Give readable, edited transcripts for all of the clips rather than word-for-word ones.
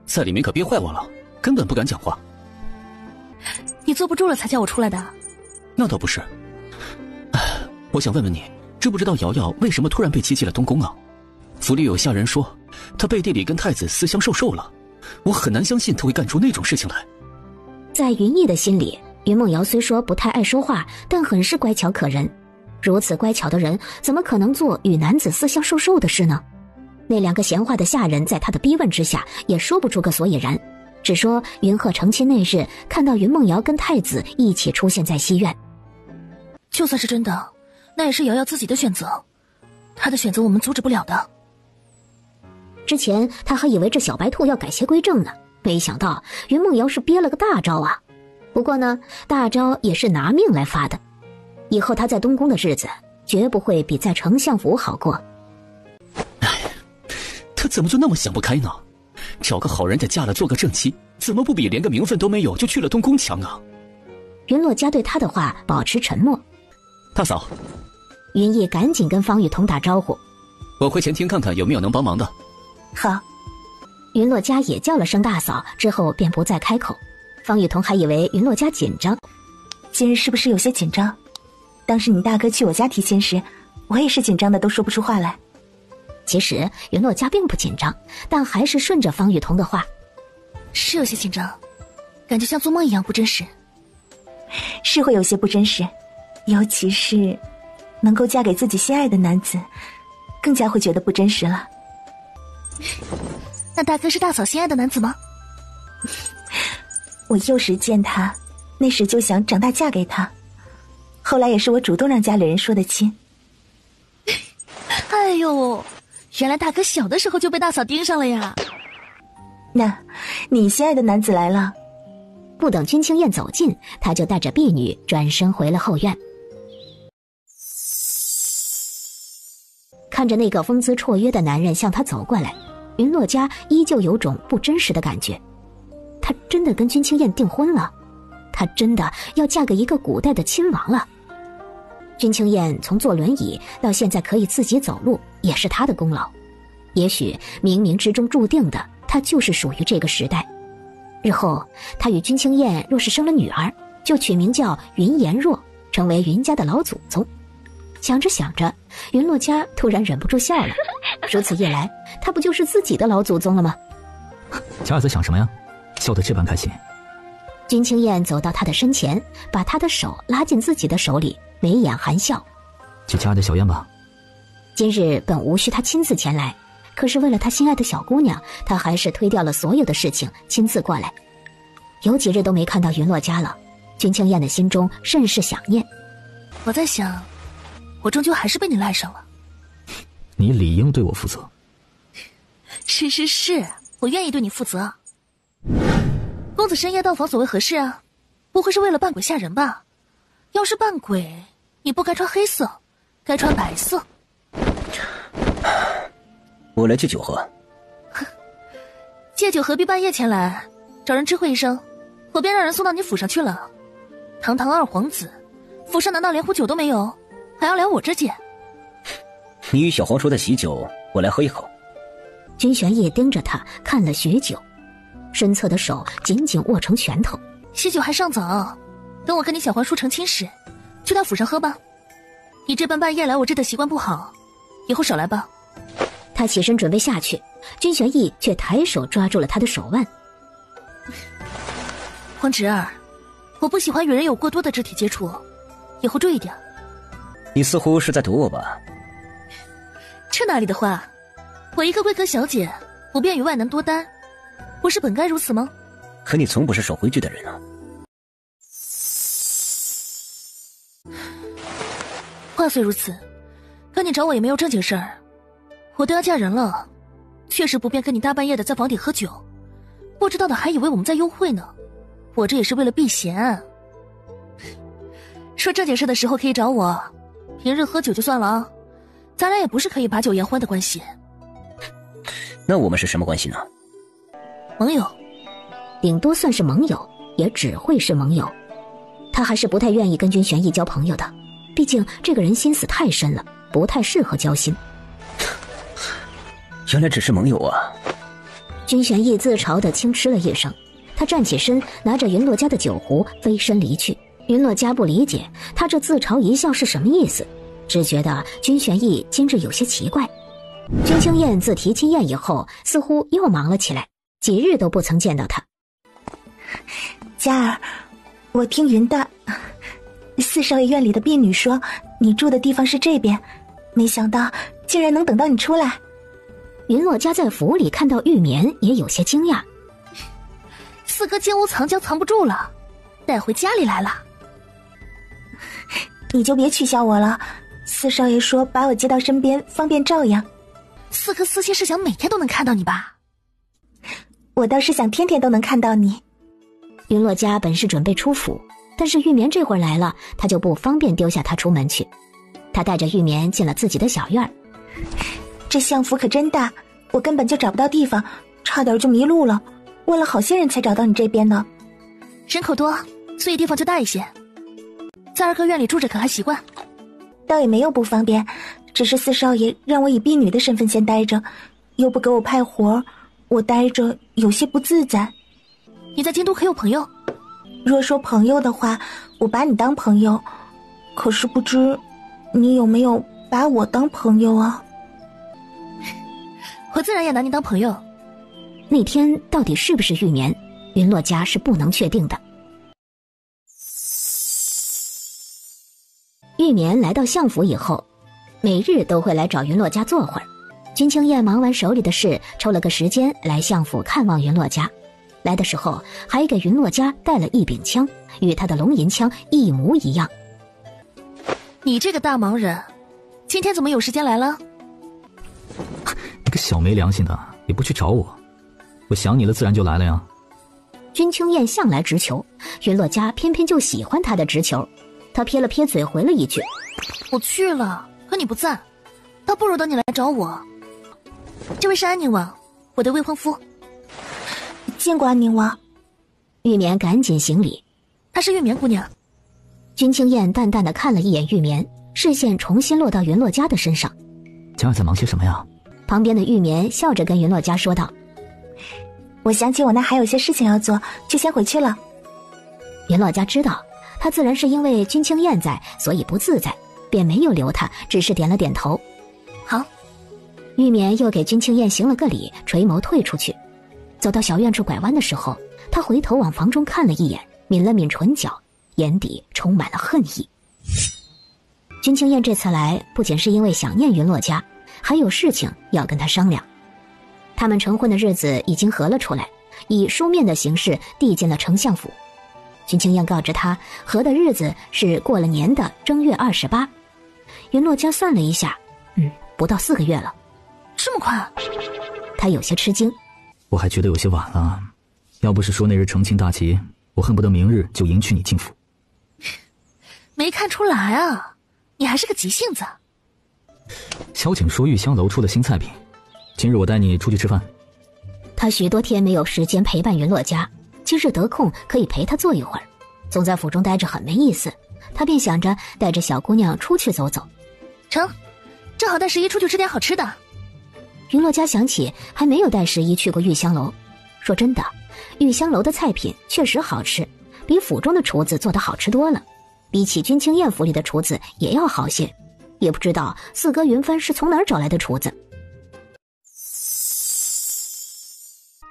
在里面可憋坏我了，根本不敢讲话。你坐不住了才叫我出来的？那倒不是。我想问问你，知不知道瑶瑶为什么突然被接进了东宫啊？府里有下人说，她背地里跟太子私相授受了。我很难相信她会干出那种事情来。在云逸的心里，云梦瑶虽说不太爱说话，但很是乖巧可人。如此乖巧的人，怎么可能做与男子私相授受的事呢？那两个闲话的下人在他的逼问之下，也说不出个所以然，只说云鹤成亲那日，看到云梦瑶跟太子一起出现在西院。就算是真的，那也是瑶瑶自己的选择，她的选择我们阻止不了的。之前他还以为这小白兔要改邪归正呢，没想到云梦瑶是憋了个大招啊。不过呢，大招也是拿命来发的，以后他在东宫的日子绝不会比在丞相府好过。他怎么就那么想不开呢？找个好人家嫁了做个正妻，怎么不比连个名分都没有就去了东宫强啊？云洛家对他的话保持沉默。大嫂，云逸赶紧跟方雨桐打招呼，我回前厅看看有没有能帮忙的。好。云洛家也叫了声大嫂，之后便不再开口。方雨桐还以为云洛家紧张，今日是不是有些紧张？当时你大哥去我家提亲时，我也是紧张的都说不出话来。其实云洛家并不紧张，但还是顺着方雨桐的话，是有些紧张，感觉像做梦一样不真实。是会有些不真实，尤其是能够嫁给自己心爱的男子，更加会觉得不真实了。那大哥是大嫂心爱的男子吗？我幼时见他，那时就想长大嫁给他，后来也是我主动让家里人说的亲。哎呦，原来大哥小的时候就被大嫂盯上了呀。那你心爱的男子来了。不等君清燕走近，他就带着婢女转身回了后院。看着那个风姿绰约的男人向他走过来，云洛家依旧有种不真实的感觉。他真的跟君清燕订婚了，他真的要嫁给一个古代的亲王了。君清燕从坐轮椅到现在可以自己走路，也是他的功劳。也许冥冥之中注定的，他就是属于这个时代。日后他与君清燕若是生了女儿，就取名叫云颜若，成为云家的老祖宗。想着想着，云洛家突然忍不住笑了。如此一来，他不就是自己的老祖宗了吗？佳儿在想什么呀？笑得这般开心。君清燕走到他的身前，把他的手拉进自己的手里，眉眼含笑。去佳儿的小院吧。今日本无需他亲自前来，可是为了他心爱的小姑娘，他还是推掉了所有的事情，亲自过来。有几日都没看到云洛家了，君清燕的心中甚是想念。我在想，我终究还是被你赖上了。你理应对我负责。是，我愿意对你负责。公子深夜到访所为何事啊？不会是为了扮鬼吓人吧？要是扮鬼，你不该穿黑色，该穿白色。我来借酒喝。借酒何必半夜前来？找人知会一声，我便让人送到你府上去了。堂堂二皇子，府上难道连壶酒都没有，还要来我这借？你与小皇说的喜酒，我来喝一口。君玄烨盯着他看了许久，身侧的手紧紧握成拳头。喜酒还尚早，等我跟你小皇叔成亲时，去他府上喝吧。你这般半夜来我这的习惯不好，以后少来吧。他起身准备下去，君玄烨却抬手抓住了他的手腕。皇侄儿，我不喜欢与人有过多的肢体接触，以后注意点。你似乎是在躲我吧？这哪里的话，我一个贵客小姐，不便与外男多耽，不是本该如此吗？可你从不是守规矩的人啊。话虽如此，可你找我也没有正经事儿。我都要嫁人了，确实不便跟你大半夜的在房顶喝酒，不知道的还以为我们在幽会呢。我这也是为了避嫌。说正经事的时候可以找我，平日喝酒就算了啊，咱俩也不是可以把酒言欢的关系。那我们是什么关系呢？盟友。顶多算是盟友，也只会是盟友。他还是不太愿意跟君玄烨交朋友的，毕竟这个人心思太深了，不太适合交心。原来只是盟友啊。君玄义自嘲地轻嗤了一声，他站起身，拿着云洛家的酒壶飞身离去。云洛家不理解他这自嘲一笑是什么意思，只觉得君玄义今日有些奇怪。君清燕自提亲宴以后，似乎又忙了起来，几日都不曾见到他。佳儿，我听云大四少爷院里的婢女说你住的地方是这边，没想到竟然能等到你出来。云洛家在府里看到玉棉也有些惊讶，四哥金屋藏娇藏不住了，带回家里来了。你就别取笑我了，四少爷说把我接到身边方便照样。四哥私心是想每天都能看到你吧？我倒是想天天都能看到你。云洛家本是准备出府，但是玉棉这会儿来了，他就不方便丢下他出门去。他带着玉棉进了自己的小院。这相府可真大，我根本就找不到地方，差点就迷路了，问了好些人才找到你这边呢。人口多，所以地方就大一些。在二哥院里住着可还习惯？倒也没有不方便，只是四少爷让我以婢女的身份先待着，又不给我派活，我待着有些不自在。你在京都可有朋友？若说朋友的话，我把你当朋友，可是不知你有没有把我当朋友啊？我自然也拿你当朋友。那天到底是不是玉棉，云洛家是不能确定的。玉棉来到相府以后，每日都会来找云洛家坐会儿。君清燕忙完手里的事，抽了个时间来相府看望云洛家。来的时候还给云洛家带了一柄枪，与他的龙吟枪一模一样。你这个大忙人，今天怎么有时间来了？你个小没良心的，也不去找我，我想你了自然就来了呀。君清燕向来直球，云洛家偏偏就喜欢他的直球。他撇了撇嘴回了一句：我去了，可你不在，倒不如等你来找我。这位是安宁王，我的未婚夫。见过安宁王。玉棉赶紧行礼。她是玉棉姑娘。君清燕淡淡的看了一眼玉棉，视线重新落到云洛家的身上。佳儿在忙些什么呀？旁边的玉棉笑着跟云洛家说道：我想起我那还有些事情要做，就先回去了。云洛家知道他自然是因为君清燕在，所以不自在，便没有留他，只是点了点头。好。玉棉又给君清燕行了个礼，垂眸退出去。走到小院处拐弯的时候，他回头往房中看了一眼，抿了抿唇角，眼底充满了恨意。君清燕这次来不仅是因为想念云洛家，还有事情要跟他商量。他们成婚的日子已经合了出来，以书面的形式递进了丞相府。君清燕告知他，合的日子是过了年的正月28。云洛家算了一下，不到4个月了。这么快？他有些吃惊。我还觉得有些晚了，要不是说那日成亲大吉，我恨不得明日就迎娶你进府。没看出来啊，你还是个急性子。萧景说玉香楼出了新菜品，今日我带你出去吃饭。他许多天没有时间陪伴云洛家，今日得空可以陪他坐一会儿，总在府中待着很没意思，他便想着带着小姑娘出去走走。成，正好带十一出去吃点好吃的。云洛家想起还没有带十一去过玉香楼，说真的，玉香楼的菜品确实好吃，比府中的厨子做得好吃多了，比起君清燕府里的厨子也要好些。也不知道四哥云帆是从哪儿找来的厨子。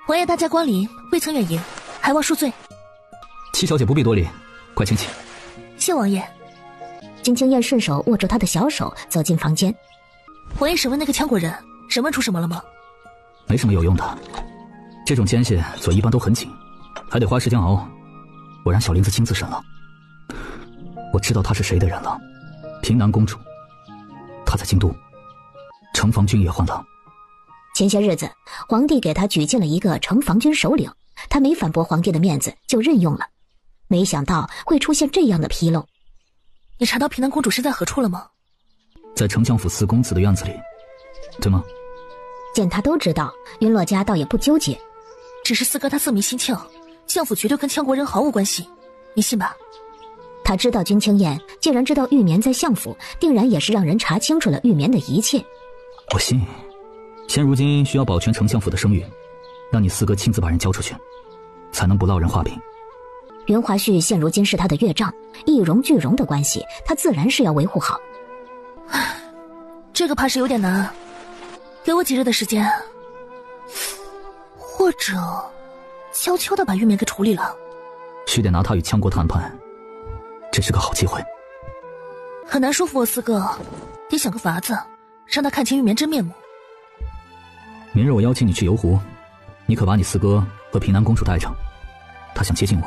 王爷大驾光临，未曾远迎，还望恕罪。七小姐不必多礼，快请起。谢王爷。君清燕顺手握住他的小手，走进房间。王爷审问那个羌国人，审问出什么了吗？没什么有用的，这种奸细嘴一般都很紧，还得花时间熬。我让小林子亲自审了，我知道她是谁的人了，平南公主。她在京都，城防军也换了。前些日子皇帝给他举荐了一个城防军首领，他没反驳皇帝的面子就任用了，没想到会出现这样的纰漏。你查到平南公主身在何处了吗？在丞相府四公子的院子里，对吗？见他都知道，云洛家倒也不纠结。只是四哥他色迷心窍，相府绝对跟羌国人毫无关系，你信吧？他知道君清燕既然知道玉棉在相府，定然也是让人查清楚了玉棉的一切。我信。现如今需要保全丞相府的声誉，让你四哥亲自把人交出去，才能不落人话柄。袁华旭现如今是他的岳丈，一荣俱荣的关系，他自然是要维护好。这个怕是有点难，给我几日的时间，或者悄悄地把玉棉给处理了。须得拿他与羌国谈判，这是个好机会。很难说服我四哥，得想个法子让他看清玉棉真面目。明日我邀请你去游湖，你可把你四哥和平南公主带上，他想接近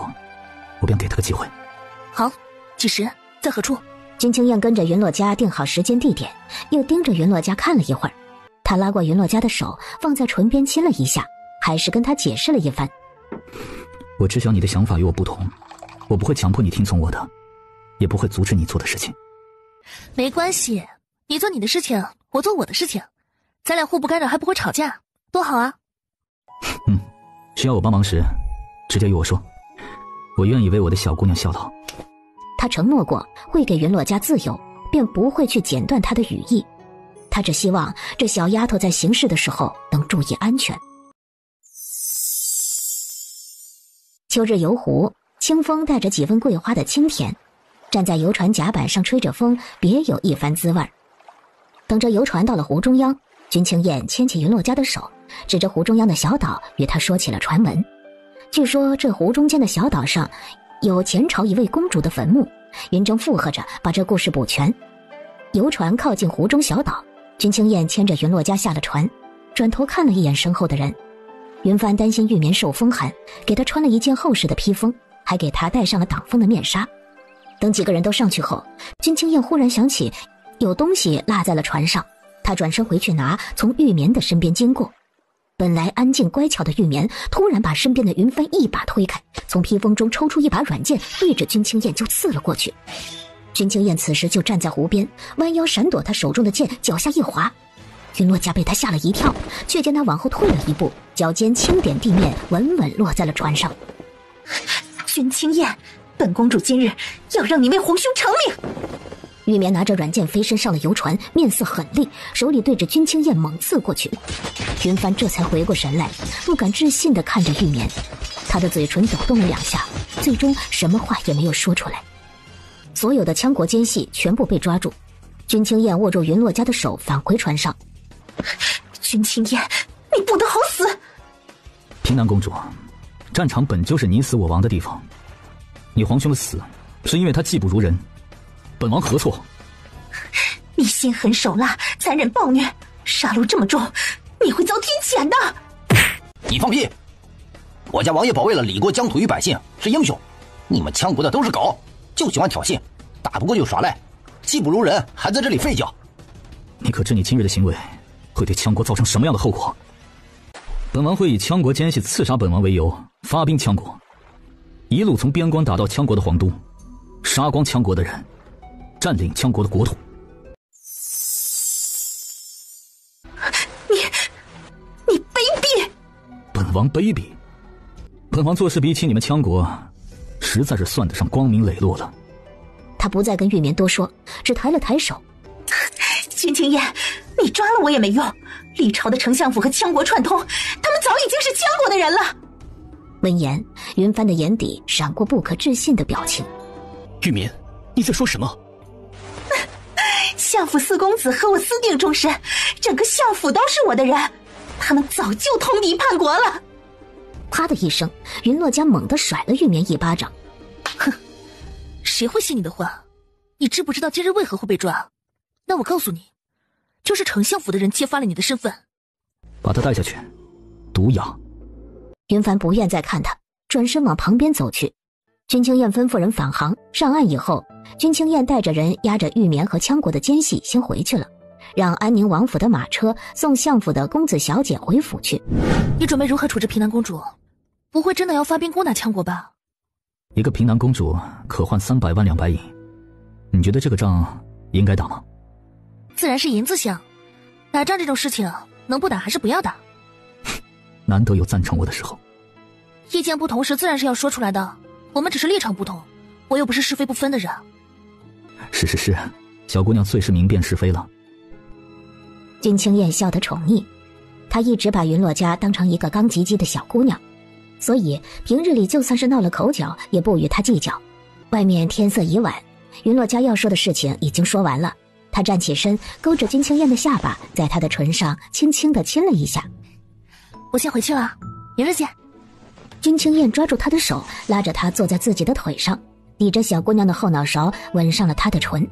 我便给他个机会。好，几时，在何处？君清燕跟着云落家定好时间地点，又盯着云落家看了一会儿。他拉过云落家的手，放在唇边亲了一下，还是跟他解释了一番。我知晓你的想法与我不同，我不会强迫你听从我的，也不会阻止你做的事情。没关系，你做你的事情，我做我的事情，咱俩互不干扰，还不会吵架，多好啊。需要我帮忙时直接与我说，我愿意为我的小姑娘效劳。他承诺过会给云落家自由，便不会去剪断他的羽翼。他只希望这小丫头在行事的时候能注意安全。秋日游湖，清风带着几分桂花的清甜，站在游船甲板上吹着风，别有一番滋味。等着游船到了湖中央，君清燕牵起云落家的手，指着湖中央的小岛与他说起了传闻。据说这湖中间的小岛上有前朝一位公主的坟墓，云正附和着把这故事补全。游船靠近湖中小岛，君清燕牵着云落家下了船，转头看了一眼身后的人。云帆担心玉棉受风寒，给他穿了一件厚实的披风，还给他戴上了挡风的面纱。等几个人都上去后，君清燕忽然想起有东西落在了船上，他转身回去拿，从玉棉的身边经过。本来安静乖巧的玉棉突然把身边的云帆一把推开，从披风中抽出一把软剑，对着君清燕就刺了过去。君清燕此时就站在湖边，弯腰闪躲他手中的剑，脚下一滑。云落家被他吓了一跳，却见他往后退了一步，脚尖轻点地面，稳稳落在了船上。君清燕，本公主今日要让你为皇兄偿命。玉棉拿着软剑飞身上了游船，面色狠厉，手里对着君清燕猛刺过去。云帆这才回过神来，不敢置信地看着玉棉，他的嘴唇抖动了两下，最终什么话也没有说出来。所有的羌国奸细全部被抓住，君清燕握住云落家的手返回船上。君清燕，你不得好死！平南公主，战场本就是你死我亡的地方，你皇兄的死是因为他技不如人，本王何错？你心狠手辣，残忍暴虐，杀戮这么重，你会遭天谴的！你放屁！我家王爷保卫了李国疆土与百姓，是英雄。你们羌国的都是狗，就喜欢挑衅，打不过就耍赖，技不如人，还在这里吠叫。你可知你今日的行为会对羌国造成什么样的后果？本王会以羌国奸细刺杀本王为由，发兵羌国，一路从边关打到羌国的皇都，杀光羌国的人，占领羌国的国土。你卑鄙！本王卑鄙？本王做事比起你们羌国，实在是算得上光明磊落了。他不再跟玉棉多说，只抬了抬手。君清燕，你抓了我也没用，历朝的丞相府和羌国串通，他们早已经是羌国的人了。闻言，云帆的眼底闪过不可置信的表情。玉棉，你在说什么？相府四公子和我私定终身，整个相府都是我的人，他们早就通敌叛国了。啪的一声，云落家猛地甩了玉棉一巴掌。哼，谁会信你的话？你知不知道今日为何会被抓？那我告诉你，就是丞相府的人揭发了你的身份。把他带下去，毒哑。云帆不愿再看他，转身往旁边走去。君清燕吩咐人返航，上岸以后，君清燕带着人押着玉棉和羌国的奸细先回去了，让安宁王府的马车送相府的公子小姐回府去。你准备如何处置平南公主？不会真的要发兵攻打羌国吧？一个平南公主可换300万两白银，你觉得这个仗应该打吗？自然是银子香，打仗这种事情能不打还是不要打。难得有赞成我的时候。意见不同时自然是要说出来的，我们只是立场不同，我又不是是非不分的人。是，小姑娘最是明辨是非了。君清燕笑得宠溺，他一直把云洛家当成一个刚及笄的小姑娘，所以平日里就算是闹了口角也不与她计较。外面天色已晚，云洛家要说的事情已经说完了。他站起身，勾着君清燕的下巴，在她的唇上轻轻地亲了一下。我先回去了，明日见。君清燕抓住他的手，拉着他坐在自己的腿上，抵着小姑娘的后脑勺吻上了她的唇。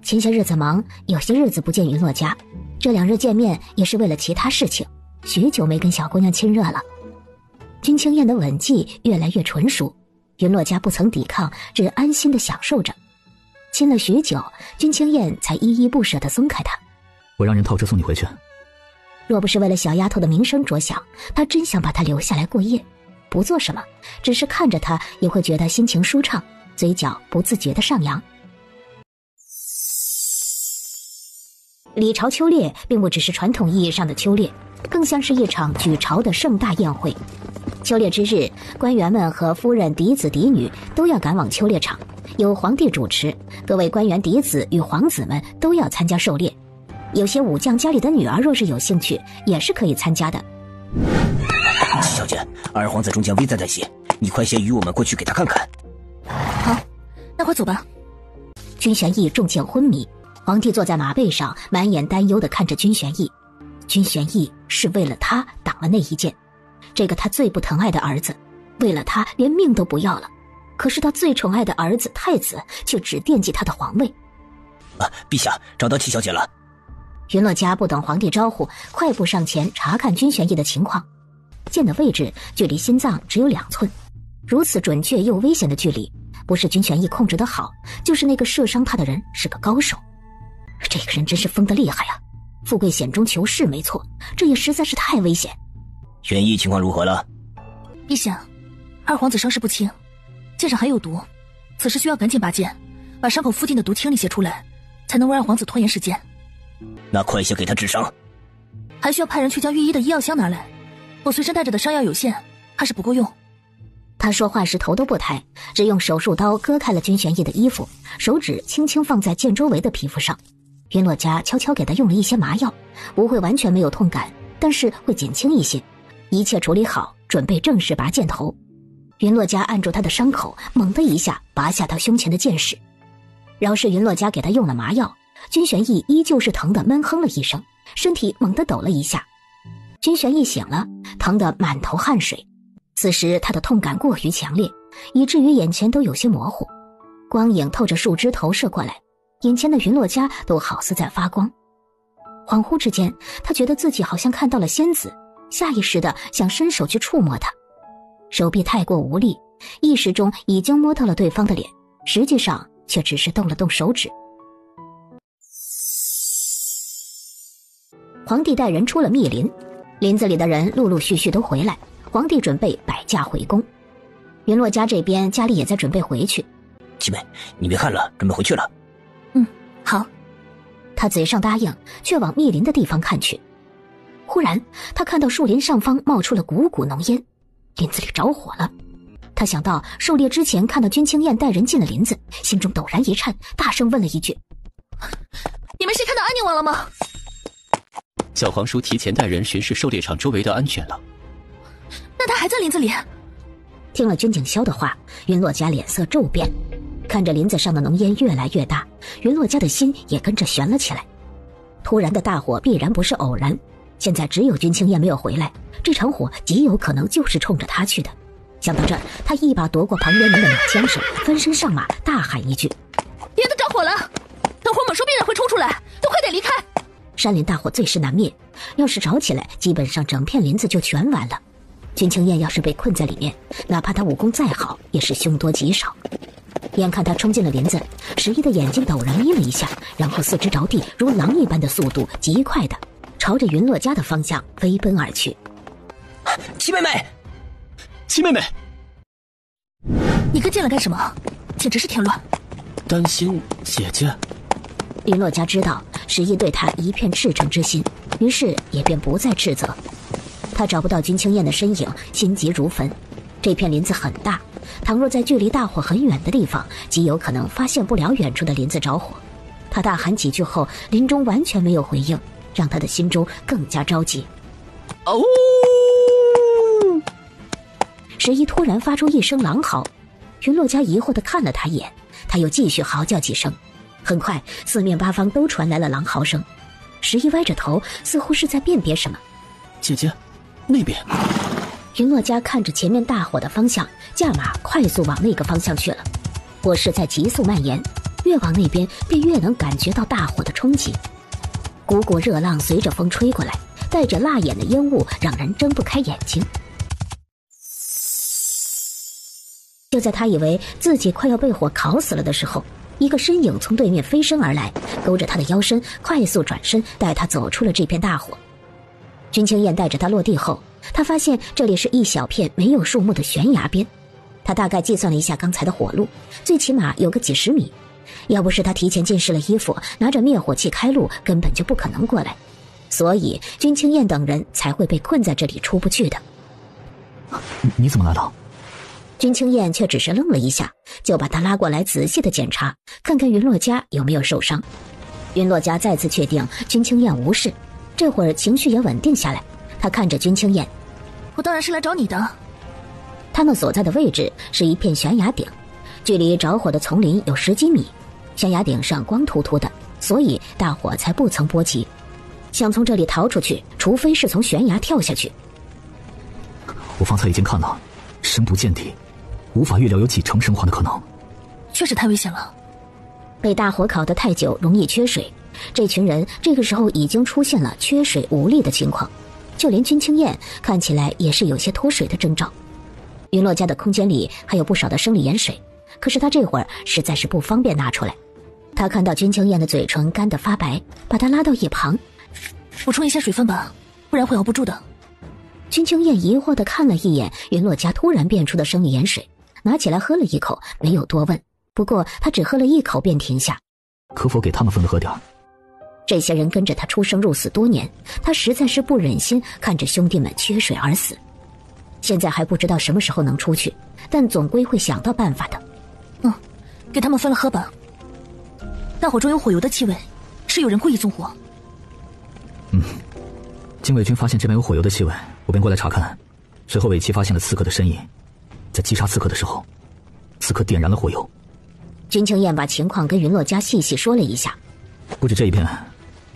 前些日子忙，有些日子不见云洛家，这2日见面也是为了其他事情，许久没跟小姑娘亲热了。君清燕的吻技越来越纯熟，云洛家不曾抵抗，只安心地享受着。亲了许久，君清燕才依依不舍地松开他。我让人套车送你回去。若不是为了小丫头的名声着想，他真想把她留下来过夜，不做什么，只是看着她也会觉得心情舒畅，嘴角不自觉地上扬。李朝秋猎并不只是传统意义上的秋猎，更像是一场举朝的盛大宴会。秋猎之日，官员们和夫人、嫡子、嫡女都要赶往秋猎场，由皇帝主持，各位官员、嫡子与皇子们都要参加狩猎。有些武将家里的女儿若是有兴趣，也是可以参加的。七小姐，二皇子中将危在旦夕，你快些与我们过去给他看看。好，那快走吧。君玄义中箭昏迷，皇帝坐在马背上，满眼担忧地看着君玄义。君玄义是为了他挡了那一箭，这个他最不疼爱的儿子，为了他连命都不要了。可是他最宠爱的儿子太子却只惦记他的皇位。陛下，找到七小姐了。云洛家不等皇帝招呼，快步上前查看君玄义的情况。箭的位置距离心脏只有2寸，如此准确又危险的距离，不是君玄义控制得好，就是那个射伤他的人是个高手。这个人真是疯得厉害啊！富贵险中求是没错，这也实在是太危险。玄义情况如何了？陛下，二皇子伤势不轻，箭上还有毒，此时需要赶紧拔箭，把伤口附近的毒清理些出来，才能为二皇子拖延时间。那快些给他治伤。还需要派人去将御医的医药箱拿来，我随身带着的伤药有限，怕是不够用。他说话时头都不抬，只用手术刀割开了君玄义的衣服，手指轻轻放在箭周围的皮肤上。云洛家悄悄给他用了一些麻药，不会完全没有痛感，但是会减轻一些。一切处理好，准备正式拔箭头。云洛家按住他的伤口，猛地一下拔下他胸前的箭矢。饶是云洛家给他用了麻药，君玄义依旧是疼得闷哼了一声，身体猛地抖了一下。君玄义醒了，疼得满头汗水。此时他的痛感过于强烈，以至于眼前都有些模糊，光影透着树枝投射过来，眼前的云洛家都好似在发光。恍惚之间，他觉得自己好像看到了仙子，下意识地想伸手去触摸她，手臂太过无力，意识中已经摸到了对方的脸，实际上却只是动了动手指。皇帝带人出了密林，林子里的人陆陆续续都回来，皇帝准备摆驾回宫。云洛家这边家里也在准备回去。七妹，你别看了，准备回去了。好。他嘴上答应，却往密林的地方看去。忽然他看到树林上方冒出了股股浓烟，林子里着火了。他想到狩猎之前看到君清燕带人进了林子，心中陡然一颤，大声问了一句：你们是看到安宁王了吗？小皇叔提前带人巡视狩猎场周围的安全了。那他还在林子里？听了君景霄的话，云洛家脸色骤变，看着林子上的浓烟越来越大，云洛家的心也跟着悬了起来。突然的大火必然不是偶然，现在只有君清燕没有回来，这场火极有可能就是冲着他去的。想到这儿，他一把夺过旁边人的马缰绳，翻身上马，大喊一句：林子着火了，等会猛兽必然会冲出来，都快点离开。山林大火最是难灭，要是着起来，基本上整片林子就全完了。君清燕要是被困在里面，哪怕他武功再好，也是凶多吉少。眼看他冲进了林子，石一的眼睛陡然眯了一下，然后四肢着地，如狼一般的速度极快的朝着云洛家的方向飞奔而去。七妹妹，七妹妹，你跟进来干什么？简直是添乱。担心姐姐。云洛家知道石一对他一片赤诚之心，于是也便不再斥责。他找不到君清燕的身影，心急如焚。这片林子很大，倘若在距离大火很远的地方，极有可能发现不了远处的林子着火。他大喊几句后，林中完全没有回应，让他的心中更加着急。哦！十一突然发出一声狼嚎，云洛家疑惑地看了他一眼，他又继续嚎叫几声。很快，四面八方都传来了狼嚎声。十一歪着头，似乎是在辨别什么。姐姐，那边。云洛家看着前面大火的方向，驾马快速往那个方向去了。火势在急速蔓延，越往那边便越能感觉到大火的冲击。股股热浪随着风吹过来，带着辣眼的烟雾，让人睁不开眼睛。就在他以为自己快要被火烤死了的时候，一个身影从对面飞身而来，勾着他的腰身，快速转身，带他走出了这片大火。君清燕带着他落地后，他发现这里是一小片没有树木的悬崖边。他大概计算了一下刚才的火路，最起码有个几十米。要不是他提前浸湿了衣服，拿着灭火器开路，根本就不可能过来。所以君清燕等人才会被困在这里出不去的。你怎么来了？君清燕却只是愣了一下，就把他拉过来仔细的检查，看看云洛家有没有受伤。云洛家再次确定君清燕无事，这会儿情绪也稳定下来。他看着君清燕，我当然是来找你的。他们所在的位置是一片悬崖顶，距离着火的丛林有10几米，悬崖顶上光秃秃的，所以大火才不曾波及。想从这里逃出去，除非是从悬崖跳下去。我方才已经看了，深不见底，无法预料有几成生还的可能。确实太危险了。被大火烤得太久，容易缺水。这群人这个时候已经出现了缺水无力的情况，就连君清燕看起来也是有些脱水的征兆。云洛家的空间里还有不少的生理盐水，可是他这会儿实在是不方便拿出来。他看到君清燕的嘴唇干得发白，把她拉到一旁，补充一些水分吧，不然会熬不住的。君清燕疑惑地看了一眼云洛家突然变出的生理盐水，拿起来喝了一口，没有多问。不过他只喝了一口便停下。可否给他们分了喝点儿？这些人跟着他出生入死多年，他实在是不忍心看着兄弟们缺水而死。现在还不知道什么时候能出去，但总归会想到办法的。给他们分了喝吧。大火中有火油的气味，是有人故意纵火。禁卫军发现这边有火油的气味，我便过来查看。随后尾期发现了刺客的身影，在击杀刺客的时候，刺客点燃了火油。君清燕把情况跟云洛家细细说了一下。不止这一片，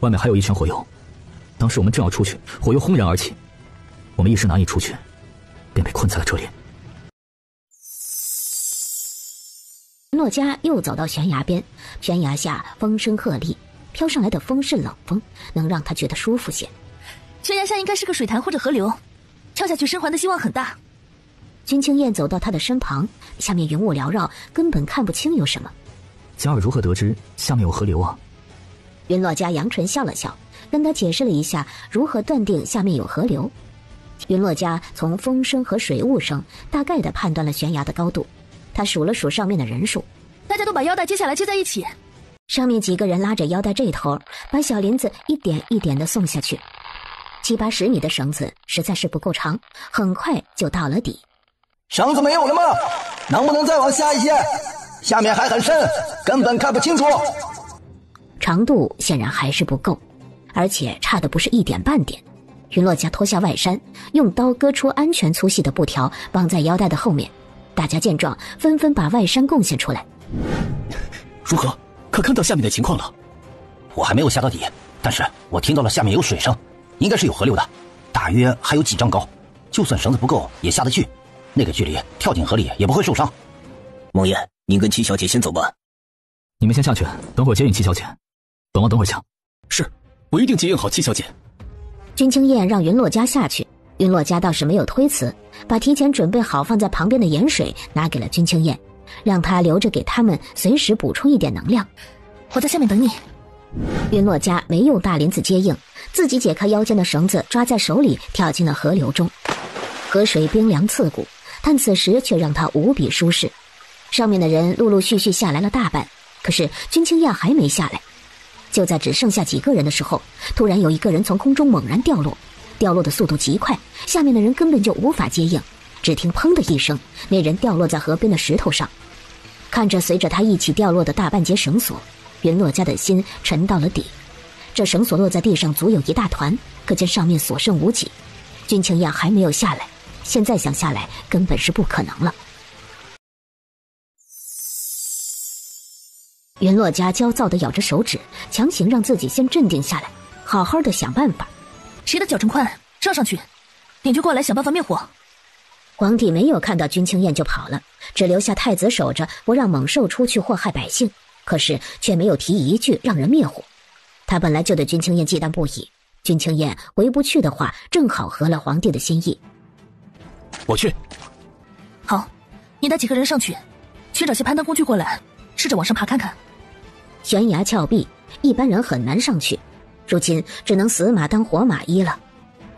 外面还有一圈火油。当时我们正要出去，火油轰然而起，我们一时难以出去，便被困在了这里。云洛家又走到悬崖边，悬崖下风声鹤唳，飘上来的风是冷风，能让他觉得舒服些。悬崖下应该是个水潭或者河流，跳下去生还的希望很大。君清燕走到他的身旁，下面云雾缭绕，根本看不清有什么。嘉儿如何得知下面有河流啊？云洛家扬唇笑了笑，跟他解释了一下如何断定下面有河流。云洛家从风声和水雾声大概的判断了悬崖的高度，他数了数上面的人数，大家都把腰带接下来接在一起。上面几个人拉着腰带这头，把小林子一点一点的送下去。7、80米的绳子实在是不够长，很快就到了底。绳子没有了吗？能不能再往下一些？下面还很深，根本看不清楚。长度显然还是不够，而且差的不是一点半点。云洛家脱下外衫，用刀割出安全粗细的布条，绑在腰带的后面。大家见状，纷纷把外衫贡献出来。如何？可看到下面的情况了？我还没有下到底，但是我听到了下面有水声，应该是有河流的，大约还有几丈高，就算绳子不够也下得去。那个距离跳进河里也不会受伤。梦魇，您跟七小姐先走吧。你们先下去，等会儿接应七小姐。等我等会儿讲。是，我一定接应好七小姐。君清燕让云洛家下去，云洛家倒是没有推辞，把提前准备好放在旁边的盐水拿给了君清燕，让她留着给他们随时补充一点能量。我在下面等你。云洛家没用大林子接应，自己解开腰间的绳子，抓在手里跳进了河流中。河水冰凉刺骨，但此时却让他无比舒适。上面的人陆陆续续下来了大半，可是君清燕还没下来。就在只剩下几个人的时候，突然有一个人从空中猛然掉落，掉落的速度极快，下面的人根本就无法接应。只听砰的一声，那人掉落在河边的石头上。看着随着他一起掉落的大半截绳索，云洛家的心沉到了底。这绳索落在地上足有一大团，可见上面所剩无几。君清燕还没有下来，现在想下来根本是不可能了。云洛家焦躁地咬着手指，强行让自己先镇定下来，好好的想办法。谁的脚程快，上去，你就过来想办法灭火。皇帝没有看到君清燕就跑了，只留下太子守着，不让猛兽出去祸害百姓，可是却没有提一句让人灭火。他本来就对君清燕忌惮不已，君清燕回不去的话，正好合了皇帝的心意。我去。好，你带几个人上去，去找些攀登工具过来，试着往上爬看看。悬崖峭壁，一般人很难上去，如今只能死马当活马医了。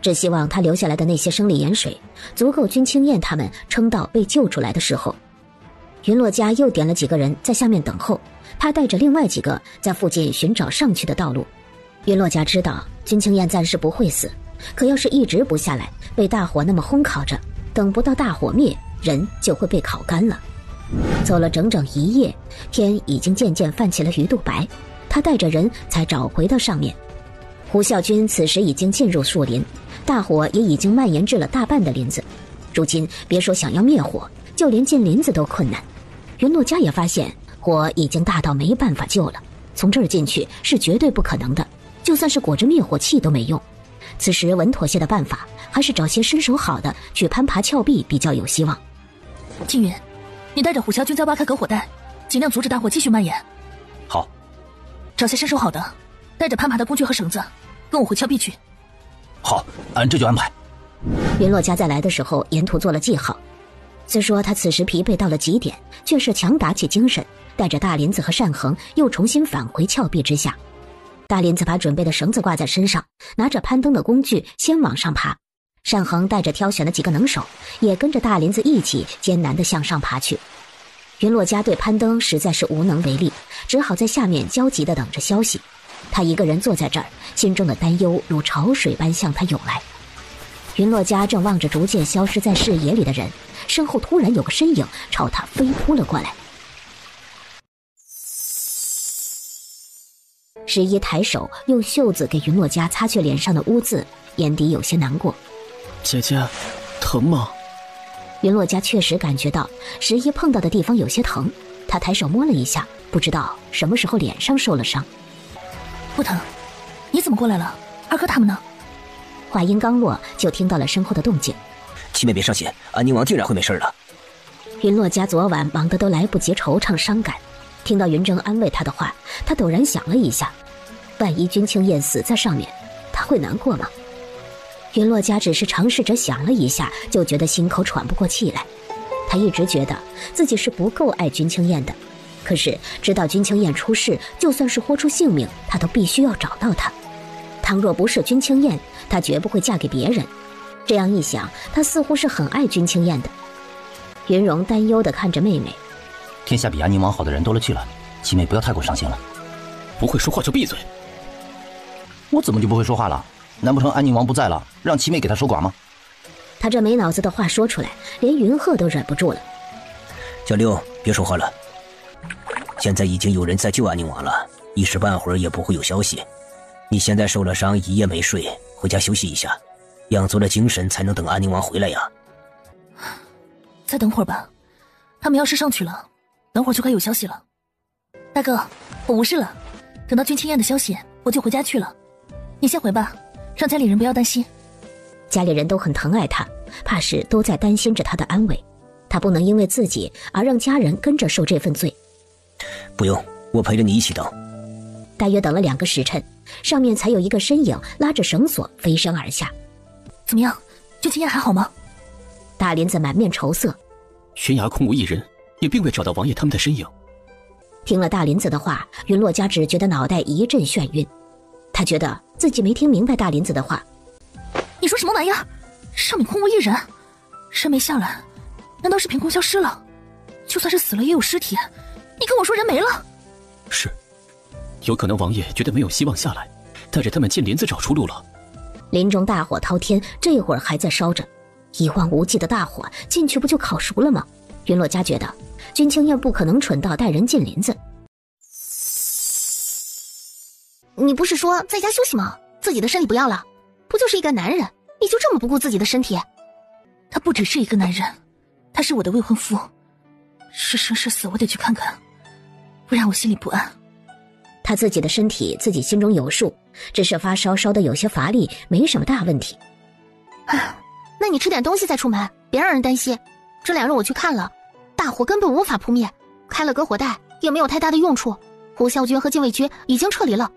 只希望他留下来的那些生理盐水足够君清燕他们撑到被救出来的时候。云洛家又点了几个人在下面等候，他带着另外几个在附近寻找上去的道路。云洛家知道君清燕暂时不会死，可要是一直不下来，被大火那么烘烤着，等不到大火灭，人就会被烤干了。走了整整一夜，天已经渐渐泛起了鱼肚白，他带着人才找回到上面。胡啸军此时已经进入树林，大火也已经蔓延至了大半的林子，如今别说想要灭火，就连进林子都困难。云洛家也发现火已经大到没办法救了，从这儿进去是绝对不可能的，就算是裹着灭火器都没用。此时稳妥些的办法，还是找些身手好的去攀爬峭壁比较有希望。青云，你带着虎啸军再挖开隔火带，尽量阻止大火继续蔓延。好。找些身手好的，带着攀爬的工具和绳子，跟我回峭壁去。好，这就安排。云洛家在来的时候沿途做了记号，虽说他此时疲惫到了极点，却是强打起精神，带着大林子和单恒又重新返回峭壁之下。大林子把准备的绳子挂在身上，拿着攀登的工具先往上爬，单恒带着挑选的几个能手也跟着大林子一起艰难地向上爬去。云洛家对攀登实在是无能为力，只好在下面焦急地等着消息。他一个人坐在这儿，心中的担忧如潮水般向他涌来。云洛家正望着逐渐消失在视野里的人，身后突然有个身影朝他飞扑了过来。十一抬手用袖子给云洛家擦去脸上的污渍，眼底有些难过。姐姐，疼吗？云洛家确实感觉到十一碰到的地方有些疼，他抬手摸了一下，不知道什么时候脸上受了伤。不疼，你怎么过来了？二哥他们呢？话音刚落，就听到了身后的动静。七妹别伤心，安宁王定然会没事了。云洛家昨晚忙得都来不及惆怅伤感，听到云峥安慰他的话，他陡然想了一下，万一君清燕死在上面，他会难过吗？云洛家只是尝试着想了一下，就觉得心口喘不过气来。他一直觉得自己是不够爱君清燕的，可是知道君清燕出事，就算是豁出性命，他都必须要找到她。倘若不是君清燕，她绝不会嫁给别人。这样一想，他似乎是很爱君清燕的。云容担忧地看着妹妹，天下比安宁王好的人多了去了，七妹不要太过伤心了。不会说话就闭嘴。我怎么就不会说话了？难不成安宁王不在了，让七妹给他守寡吗？他这没脑子的话说出来，连云鹤都忍不住了。小六，别说话了。现在已经有人在救安宁王了，一时半会儿也不会有消息。你现在受了伤，一夜没睡，回家休息一下，养足了精神才能等安宁王回来呀。再等会儿吧，他们要是上去了，等会儿就该有消息了。大哥，我无事了，等到君清燕的消息，我就回家去了。你先回吧，让家里人不要担心。家里人都很疼爱他，怕是都在担心着他的安危。他不能因为自己而让家人跟着受这份罪。不用，我陪着你一起等。大约等了2个时辰，上面才有一个身影拉着绳索飞身而下。怎么样，君清燕还好吗？大林子满面愁色，悬崖空无一人，也并未找到王爷他们的身影。听了大林子的话，云洛家只觉得脑袋一阵眩晕。他觉得自己没听明白大林子的话。你说什么玩意儿？上面空无一人，人没下来，难道是凭空消失了？就算是死了也有尸体，你跟我说人没了？是，有可能王爷觉得没有希望下来，带着他们进林子找出路了。林中大火滔天，这会儿还在烧着，一望无际的大火，进去不就烤熟了吗？云洛家觉得君清燕不可能蠢到带人进林子。你不是说在家休息吗？自己的身体不要了，不就是一个男人，你就这么不顾自己的身体？他不只是一个男人，他是我的未婚夫，是生是死我得去看看，不然我心里不安。他自己的身体自己心中有数，只是发烧烧得有些乏力，没什么大问题。那你吃点东西再出门，别让人担心。这2日我去看了，大火根本无法扑灭，开了隔火带也没有太大的用处。呼啸军和禁卫军已经撤离了。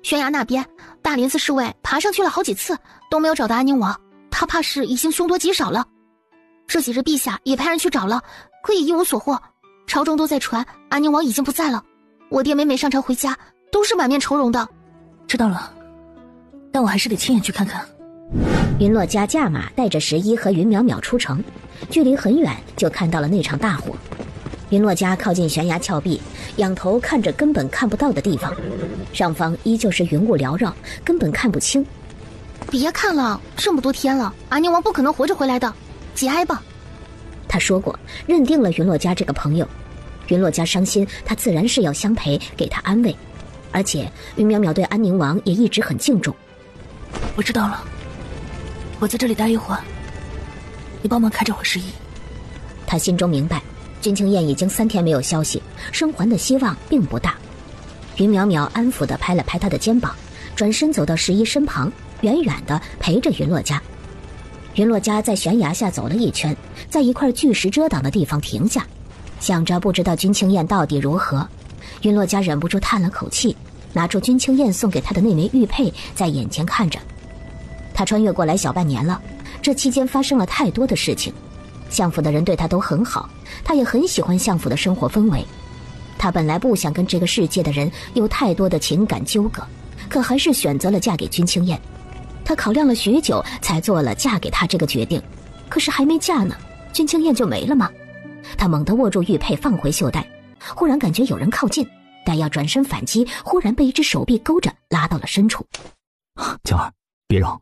悬崖那边，大林寺侍卫爬上去了好几次，都没有找到安宁王，他怕是已经凶多吉少了。这几日陛下也派人去找了，可以一无所获。朝中都在传安宁王已经不在了。我爹每上朝回家都是满面愁容的。知道了，但我还是得亲眼去看看。云洛家驾马带着11和云淼淼出城，距离很远就看到了那场大火。云洛家靠近悬崖峭壁，仰头看着根本看不到的地方，上方依旧是云雾缭绕，根本看不清。别看了，这么多天了，安宁王不可能活着回来的，节哀吧。他说过，认定了云洛家这个朋友。云洛家伤心，他自然是要相陪，给他安慰。而且云淼淼对安宁王也一直很敬重。我知道了，我在这里待一会儿，你帮忙看着我11。他心中明白，君清燕已经3天没有消息，生还的希望并不大。云淼淼安抚地拍了拍他的肩膀，转身走到11身旁，远远地陪着云洛家。云洛家在悬崖下走了一圈，在一块巨石遮挡的地方停下，想着不知道君清燕到底如何。云洛家忍不住叹了口气，拿出君清燕送给他的那枚玉佩，在眼前看着。他穿越过来小半年了，这期间发生了太多的事情，相府的人对他都很好，他也很喜欢相府的生活氛围。他本来不想跟这个世界的人有太多的情感纠葛，可还是选择了嫁给君清燕。他考量了许久，才做了嫁给他这个决定。可是还没嫁呢，君清燕就没了吗？他猛地握住玉佩，放回袖袋，忽然感觉有人靠近，但要转身反击，忽然被一只手臂勾着拉到了深处。江儿，别让！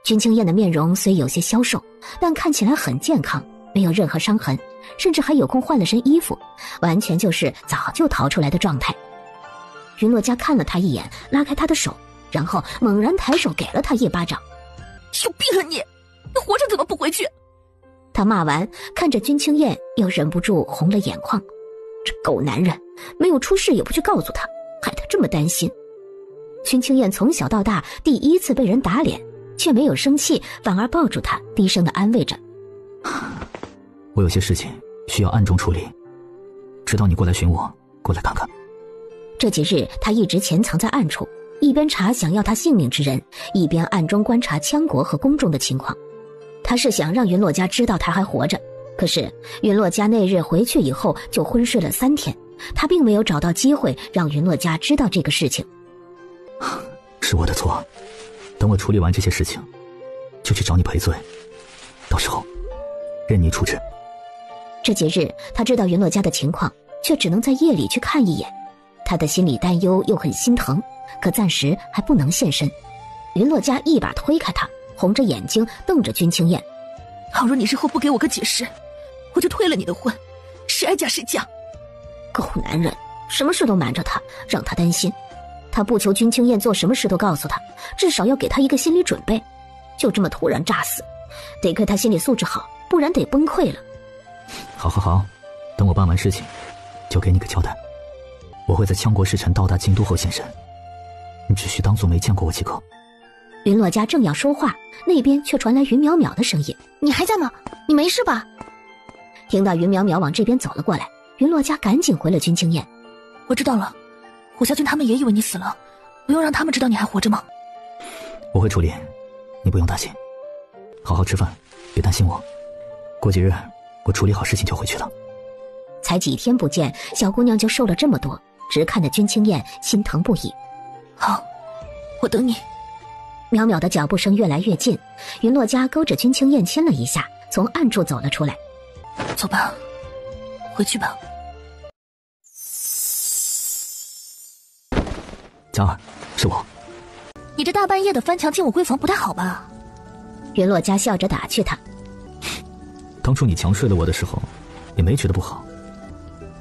君清燕的面容虽有些消瘦，但看起来很健康，没有任何伤痕，甚至还有空换了身衣服，完全就是早就逃出来的状态。云洛家看了他一眼，拉开他的手，然后猛然抬手给了他一巴掌。有病啊你！你活着怎么不回去？他骂完，看着君清燕，又忍不住红了眼眶。这狗男人，没有出事也不去告诉他，害他这么担心。君清燕从小到大第一次被人打脸，却没有生气，反而抱住他，低声地安慰着。我有些事情需要暗中处理，直到你过来寻我，过来看看。这几日他一直潜藏在暗处，一边查想要他性命之人，一边暗中观察羌国和宫中的情况。他是想让云洛家知道他还活着，可是云洛家那日回去以后就昏睡了3天，他并没有找到机会让云洛家知道这个事情。是我的错，等我处理完这些事情，就去找你赔罪，到时候任你处置。这几日他知道云洛家的情况，却只能在夜里去看一眼。他的心里担忧又很心疼，可暂时还不能现身。云洛家一把推开他，红着眼睛瞪着君清燕。倘若你日后不给我个解释，我就退了你的婚，谁爱嫁谁嫁。狗男人，什么事都瞒着他，让他担心。他不求君清燕做什么事都告诉他，至少要给他一个心理准备。就这么突然炸死，得亏他心理素质好，不然得崩溃了。好，等我办完事情，就给你个交代。我会在羌国使臣到达京都后现身，你只需当作没见过我即可。云洛家正要说话，那边却传来云淼淼的声音：“你还在吗？你没事吧？”听到云淼淼往这边走了过来，云洛家赶紧回了君清燕：“我知道了，虎啸军他们也以为你死了，不用让他们知道你还活着吗？”我会处理，你不用担心。好好吃饭，别担心我。过几日我处理好事情就回去了。才几天不见，小姑娘就瘦了这么多，直看得君清燕心疼不已。好，我等你。淼淼的脚步声越来越近，云洛家勾着君清燕亲了一下，从暗处走了出来。走吧，回去吧。江儿，是我。你这大半夜的翻墙进我闺房不太好吧？云洛家笑着打趣他。当初你强睡了我的时候，也没觉得不好。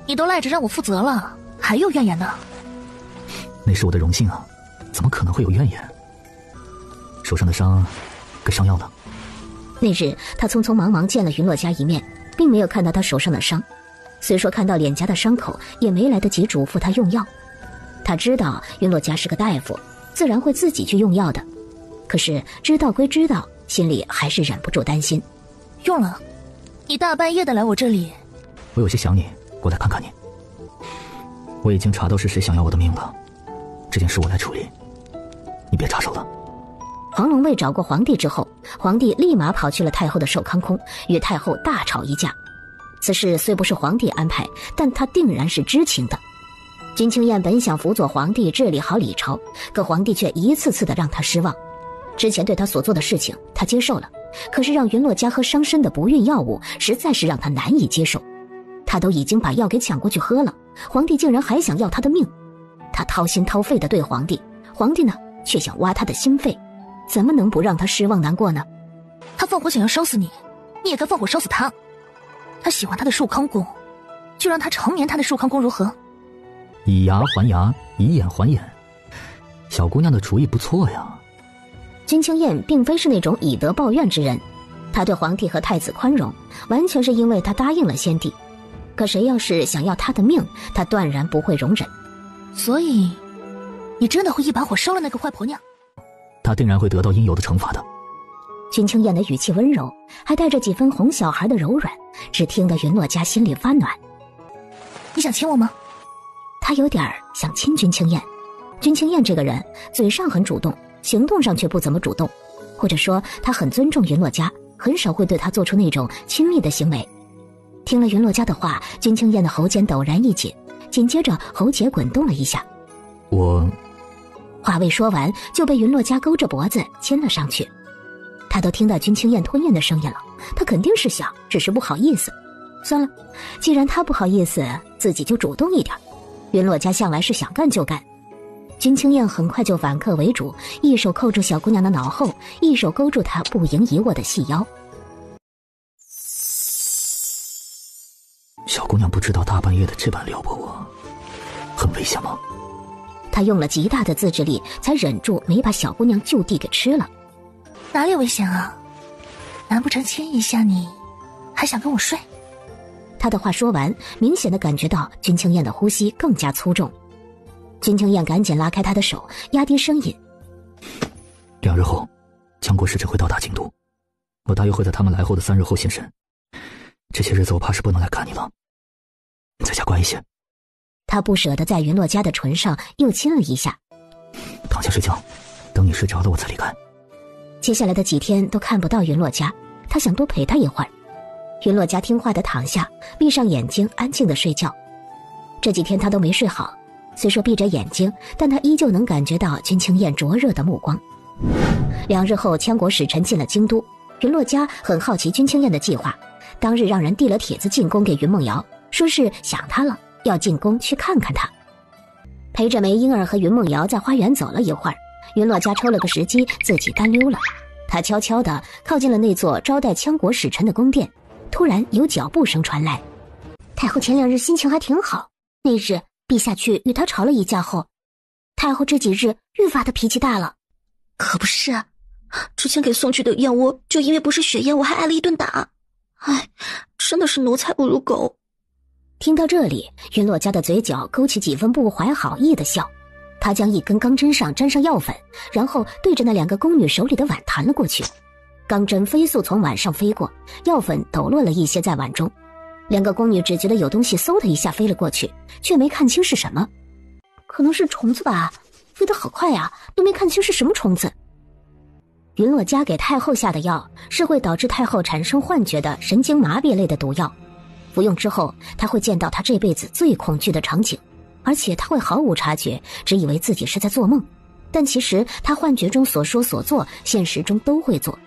你都赖着让我负责了，还有怨言呢？那是我的荣幸啊，怎么可能会有怨言？手上的伤，该上药呢。那日他匆匆忙忙见了云洛家一面，并没有看到他手上的伤。虽说看到脸颊的伤口，也没来得及嘱咐他用药。他知道云洛家是个大夫，自然会自己去用药的。可是知道归知道，心里还是忍不住担心。用了，你大半夜的来我这里，我有些想你，过来看看你。我已经查到是谁想要我的命了，这件事我来处理，你别插手了。黄龙卫找过皇帝之后，皇帝立马跑去了太后的寿康宫，与太后大吵一架。此事虽不是皇帝安排，但他定然是知情的。君清燕本想辅佐皇帝治理好李朝，可皇帝却一次次的让他失望。之前对他所做的事情他接受了，可是让云洛家喝伤身的不孕药物实在是让他难以接受。他都已经把药给抢过去喝了，皇帝竟然还想要他的命。他掏心掏肺的对皇帝，皇帝呢却想挖他的心肺，怎么能不让他失望难过呢？他放火想要烧死你，你也该放火烧死他。他喜欢他的寿康宫，就让他长眠他的寿康宫如何？以牙还牙，以眼还眼，小姑娘的主意不错呀。君清燕并非是那种以德报怨之人，她对皇帝和太子宽容，完全是因为她答应了先帝。可谁要是想要她的命，她断然不会容忍。所以，你真的会一把火烧了那个坏婆娘？她定然会得到应有的惩罚的。君清燕的语气温柔，还带着几分哄小孩的柔软，只听得云洛家心里发暖。你想亲我吗？他有点想亲君清燕。君清燕这个人嘴上很主动，行动上却不怎么主动，或者说他很尊重云洛家，很少会对他做出那种亲密的行为。听了云洛家的话，君清燕的喉间陡然一紧，紧接着喉结滚动了一下。我话未说完，就被云洛家勾着脖子亲了上去。他都听到君清燕吞咽的声音了，他肯定是想，只是不好意思。算了，既然他不好意思，自己就主动一点。云洛家向来是想干就干。君清燕很快就反客为主，一手扣住小姑娘的脑后，一手勾住她不盈一握的细腰。小姑娘不知道大半夜的这般撩拨我，很危险吗？他用了极大的自制力，才忍住没把小姑娘就地给吃了。哪里危险啊？难不成亲一下你，还想跟我睡？他的话说完，明显的感觉到君清燕的呼吸更加粗重。君清燕赶紧拉开他的手，压低声音：2日后，江国使臣会到达京都，我大约会在他们来后的3日后现身。这些日子我怕是不能来看你了，你在家乖一些。他不舍得在云洛家的唇上又亲了一下。躺下睡觉，等你睡着了我再离开。接下来的几天都看不到云洛家，他想多陪他一会儿。云洛家听话的躺下，闭上眼睛安静的睡觉。这几天他都没睡好，虽说闭着眼睛，但他依旧能感觉到君清燕灼热的目光。2日后，羌国使臣进了京都，云洛家很好奇君清燕的计划，当日让人递了帖子进宫给云梦瑶，说是想他了，要进宫去看看他。陪着梅英儿和云梦瑶在花园走了一会儿，云洛家抽了个时机自己单溜了。他悄悄地靠近了那座招待羌国使臣的宫殿，突然有脚步声传来。太后前2日心情还挺好，那日陛下去与她吵了一架后，太后这几日愈发的脾气大了。可不是啊，之前给送去的燕窝就因为不是血燕，我还挨了一顿打。哎，真的是奴才不如狗。听到这里，云洛家的嘴角勾起几分不怀好意的笑。他将一根钢针上沾上药粉，然后对着那2个宫女手里的碗弹了过去。钢针飞速从碗上飞过，药粉抖落了一些在碗中。2个宫女只觉得有东西嗖的一下飞了过去，却没看清是什么。可能是虫子吧，飞得好快呀，都没看清是什么虫子。云洛家给太后下的药是会导致太后产生幻觉的神经麻痹类的毒药，服用之后他会见到他这辈子最恐惧的场景，而且他会毫无察觉，只以为自己是在做梦，但其实他幻觉中所说所做现实中都会做。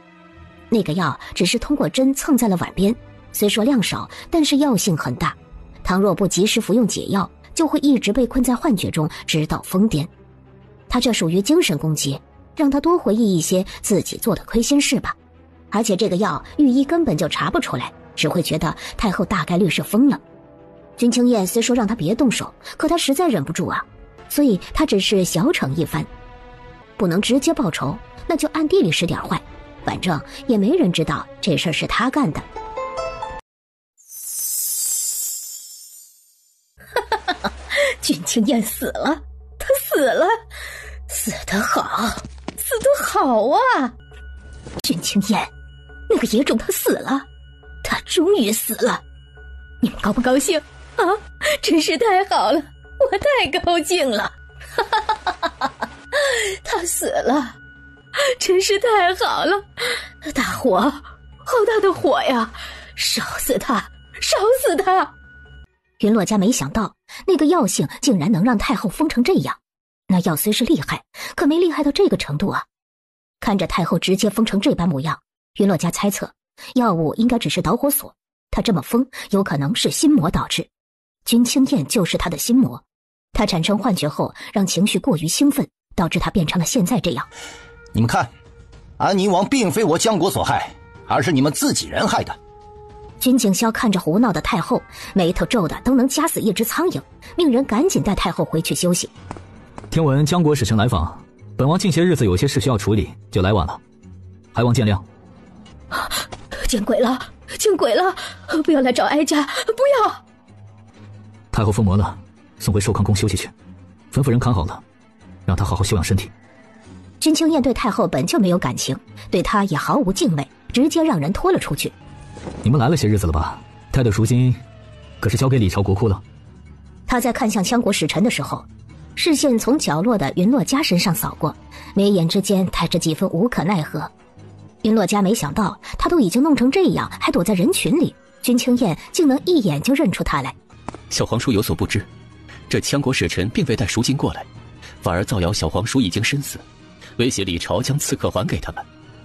那个药只是通过针蹭在了碗边，虽说量少，但是药性很大，倘若不及时服用解药，就会一直被困在幻觉中直到疯癫。他这属于精神攻击，让他多回忆一些自己做的亏心事吧。而且这个药御医根本就查不出来，只会觉得太后大概率是疯了。君清燕虽说让他别动手，可他实在忍不住啊，所以他只是小逞一番。不能直接报仇，那就暗地里使点坏，反正也没人知道这事儿是他干的。君清燕死了，他死了，死得好，死得好啊！君清燕，那个野种他死了，他终于死了，你们高不高兴啊？真是太好了，我太高兴了！他死了，真是太好了！大火，好大的火呀！烧死他，烧死他！云洛家没想到那个药性竟然能让太后疯成这样，那药虽是厉害，可没厉害到这个程度啊。看着太后直接疯成这般模样，云洛家猜测药物应该只是导火索，他这么疯有可能是心魔导致。君清燕就是他的心魔，他产生幻觉后让情绪过于兴奋，导致他变成了现在这样。你们看，安宁王并非我江国所害，而是你们自己人害的。君景霄看着胡闹的太后，眉头皱的都能夹死一只苍蝇，命人赶紧带太后回去休息。听闻江国使臣来访，本王近些日子有些事需要处理，就来晚了，还望见谅。见鬼了，见鬼了！不要来找哀家，不要！太后疯魔了，送回寿康宫休息去，吩咐人看好了，让她好好休养身体。君清燕对太后本就没有感情，对她也毫无敬畏，直接让人拖了出去。你们来了些日子了吧？太的赎金可是交给李朝国库了。他在看向羌国使臣的时候，视线从角落的云洛家身上扫过，眉眼之间带着几分无可奈何。云洛家没想到他都已经弄成这样，还躲在人群里，君清燕竟能一眼就认出他来。小皇叔有所不知，这羌国使臣并未带赎金过来，反而造谣小皇叔已经身死，威胁李朝将刺客还给他们，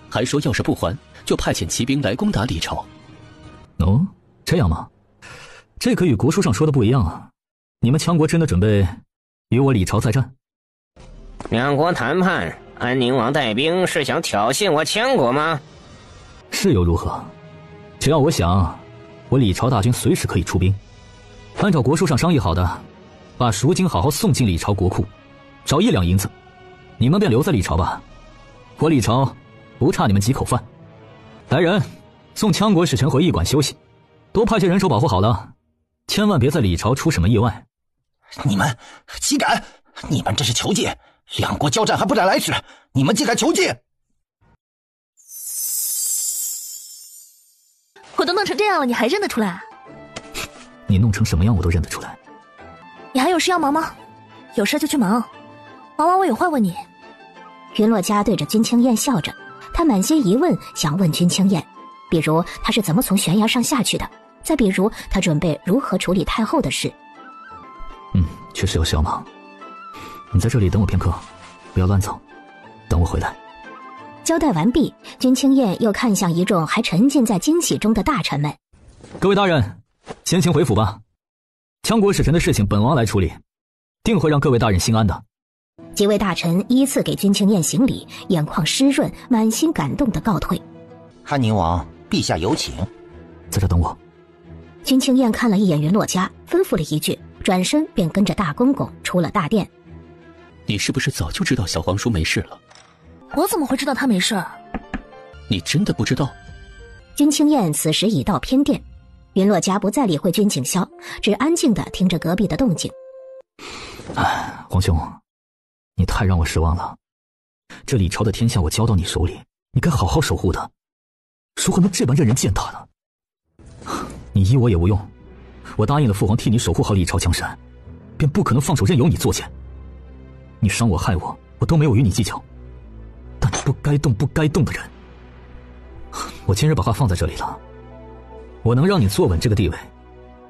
还说要是不还就派遣骑兵来攻打李朝。哦，这样吗？这可与国书上说的不一样啊！你们羌国真的准备与我李朝再战？两国谈判，安宁王带兵是想挑衅我羌国吗？是又如何？只要我想，我李朝大军随时可以出兵。按照国书上商议好的，把赎金好好送进李朝国库，找1两银子，你们便留在李朝吧。我李朝不差你们几口饭。来人，送羌国使臣回驿馆休息，多派些人手保护好了，千万别在李朝出什么意外。你们岂敢！你们这是求借，两国交战还不得来迟，你们竟敢求借！我都弄成这样了，你还认得出来？你弄成什么样我都认得出来。你还有事要忙吗？有事就去忙，忙完我有话问你。云洛家对着君清燕笑着，他满心疑问想问君清燕，比如他是怎么从悬崖上下去的，再比如他准备如何处理太后的事。确实有事要忙，你在这里等我片刻，不要乱走，等我回来。交代完毕，君清燕又看向一众还沉浸在惊喜中的大臣们。各位大人，先行回府吧，羌国使臣的事情本王来处理，定会让各位大人心安的。几位大臣依次给君清燕行礼，眼眶湿润，满心感动地告退。安宁王，陛下有请。在这等我。君清燕看了一眼云洛家，吩咐了一句，转身便跟着大公公出了大殿。你是不是早就知道小皇叔没事了？我怎么会知道他没事？你真的不知道？君清燕此时已到偏殿，云洛家不再理会君景霄，只安静地听着隔壁的动静。皇兄，你太让我失望了。这李朝的天下我交到你手里，你该好好守护的，如何能这般任人践踏呢？你依我也无用，我答应了父皇替你守护好李朝江山，便不可能放手任由你作践。你伤我害我，我都没有与你计较，但你不该动不该动的人，我今日把话放在这里了。我能让你坐稳这个地位，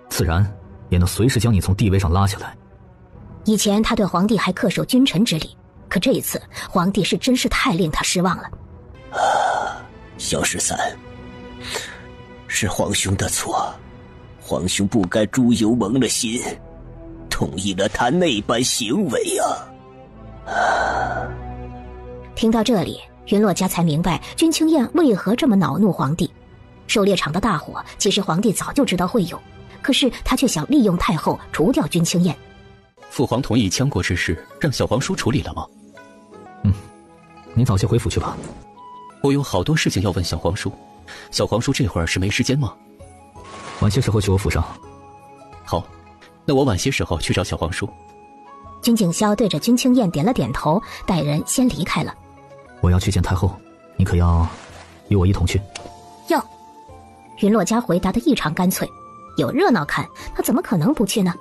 自然也能随时将你从地位上拉下来。以前他对皇帝还恪守君臣之礼，可这一次皇帝是真是太令他失望了。萧十三，是皇兄的错，皇兄不该猪油蒙了心，同意了他那般行为啊！听到这里，云洛家才明白君清燕为何这么恼怒皇帝。狩猎场的大火，其实皇帝早就知道会有，可是他却想利用太后除掉君清燕。父皇同意羌国之事，让小皇叔处理了吗？你早些回府去吧。我有好多事情要问小皇叔，小皇叔这会儿是没时间吗？晚些时候去我府上。好，那我晚些时候去找小皇叔。君景霄对着君清燕点了点头，带人先离开了。我要去见太后，你可要与我一同去？要。云洛家回答的异常干脆，有热闹看，他怎么可能不去呢？